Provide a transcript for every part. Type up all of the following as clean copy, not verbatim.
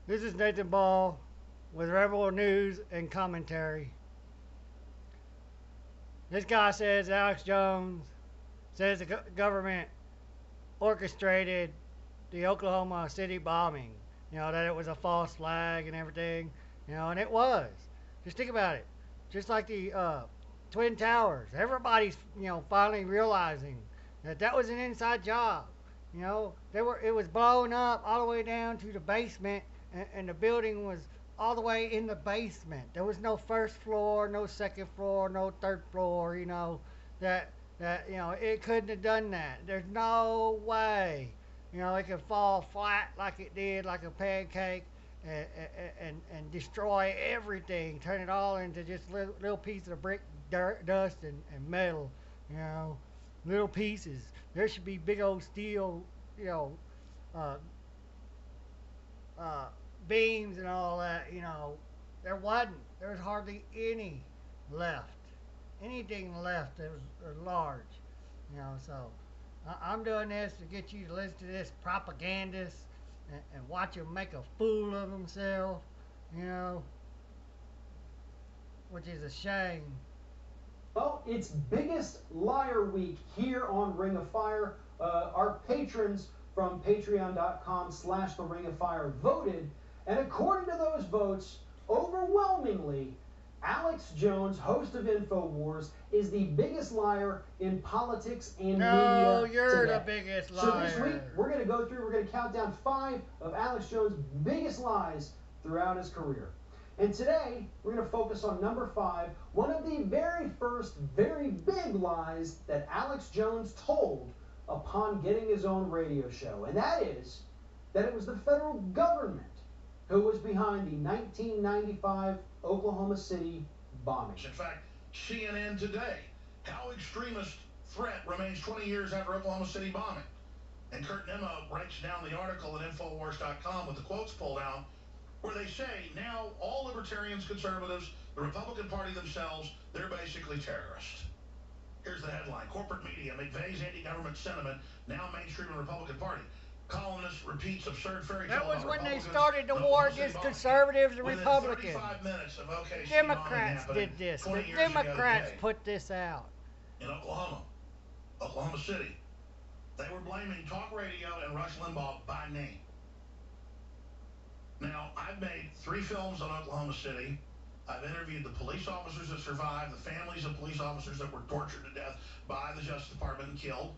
This is Nathan Ball with Rebel News and Commentary. This guy says Alex Jones says the government orchestrated the Oklahoma City bombing. That it was a false flag and everything. And it was. Just think about it. Just like the Twin Towers. Everybody's, finally realizing that that was an inside job. It was blown up all the way down to the basement, and the building was all the way in the basement. There was no first floor, no second floor, no third floor. It couldn't have done that. There's no way. It could fall flat like it did, like a pancake, and destroy everything, turn it all into just little pieces of brick, dirt, dust, and metal. You know, little pieces. There should be big old steel, you know, uh, uh, beams and all that. There wasn't. There was hardly any left. Anything left that was large. So I'm doing this to get you to listen to this propagandist and watch them make a fool of themselves. You know, which is a shame. Well, it's biggest liar week here on Ring of Fire. Our patrons from patreon.com/the Ring of Fire voted, and according to those votes, overwhelmingly, Alex Jones, host of InfoWars, is the biggest liar in politics and media No, you're today. the biggest So liar. this week, we're going to go through, we're going to count down 5 of Alex Jones' biggest lies throughout his career. And today, we're going to focus on number 5, one of the very first, very big lies that Alex Jones told upon getting his own radio show. And that is that it was the federal government who was behind the 1995 Oklahoma City bombing. In fact, CNN today, how extremist threat remains 20 years after Oklahoma City bombing. And Kurt Nimmo breaks down the article at Infowars.com with the quotes pulled out, where they say now all libertarians, conservatives, the Republican Party themselves, they're basically terrorists. Here's the headline. Corporate media, McVeigh's anti-government sentiment, now mainstream in the Republican Party. Columnist repeats absurd fairy tale. That was when they Republicans, started the war against conservatives and Republicans. 35 minutes of OKC Democrats did this. The Democrats put this out. In Oklahoma City, they were blaming talk radio and Rush Limbaugh by name. Now, I've made 3 films on Oklahoma City. I've interviewed the police officers that survived, the families of police officers that were tortured to death by the Justice Department and killed.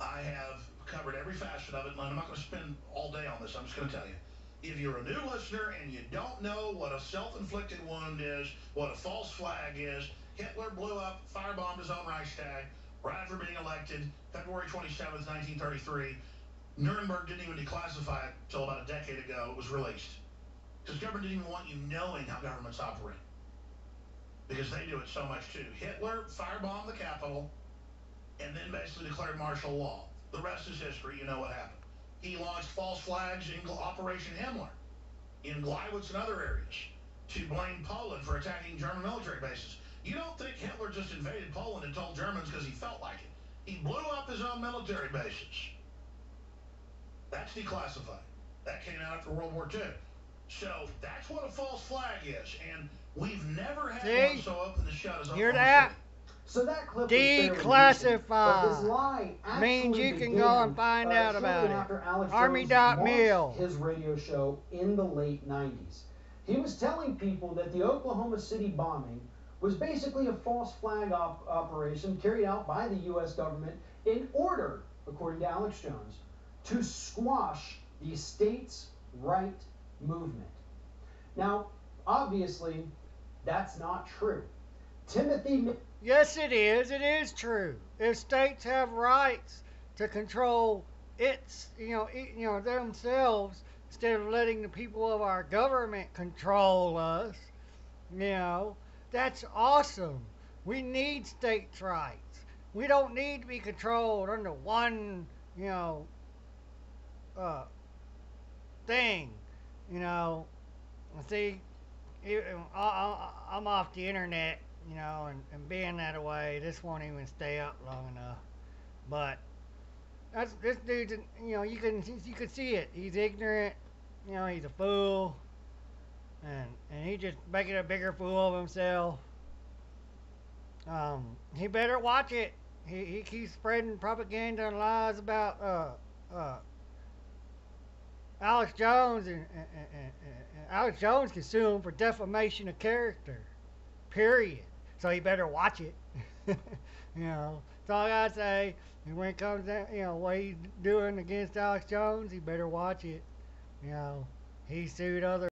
I have covered every facet of it, and I'm not going to spend all day on this. I'm just going to tell you. If you're a new listener and you don't know what a self-inflicted wound is, what a false flag is, Hitler blew up, firebombed his own Reichstag right after being elected, February 27th, 1933. Nuremberg didn't even declassify it until about a decade ago. It was released. Because government didn't even want you knowing how governments operate. Because they do it so much too. Hitler firebombed the Capitol and then basically declared martial law. The rest is history. You know what happened. He launched false flags in Operation Himmler, in Gleiwitz and other areas, to blame Poland for attacking German military bases. You don't think Hitler just invaded Poland and told Germans because he felt like it. He blew up his own military bases. That's declassified. That came out after World War II. So that's what a false flag is. And we've never had one so open and shut as Hear Oklahoma that? City. So that clip was fairly recent, Declassified. but this lie actually Means you can began, go and find out shortly about it. after Alex Army Jones Mill. launched his radio show in the late 90s. He was telling people that the Oklahoma City bombing was basically a false flag operation carried out by the U.S. government in order, according to Alex Jones, to squash the states' right movement. Now, obviously, that's not true. Timothy... Yes, it is. It is true. If states have rights to control themselves instead of letting the people of our government control us, that's awesome. We need states' rights. We don't need to be controlled under one, thing. See, I'm off the internet. And being that way, this won't even stay up long enough. But this dude's, you can see it. He's ignorant. you know, he's a fool, and he just making a bigger fool of himself. He better watch it. He keeps spreading propaganda and lies about Alex Jones, and Alex Jones can sue him for defamation of character. Period. So he better watch it. You know, that's all I gotta say. And when it comes down, you know, what he's doing against Alex Jones, he better watch it. You know, he sued other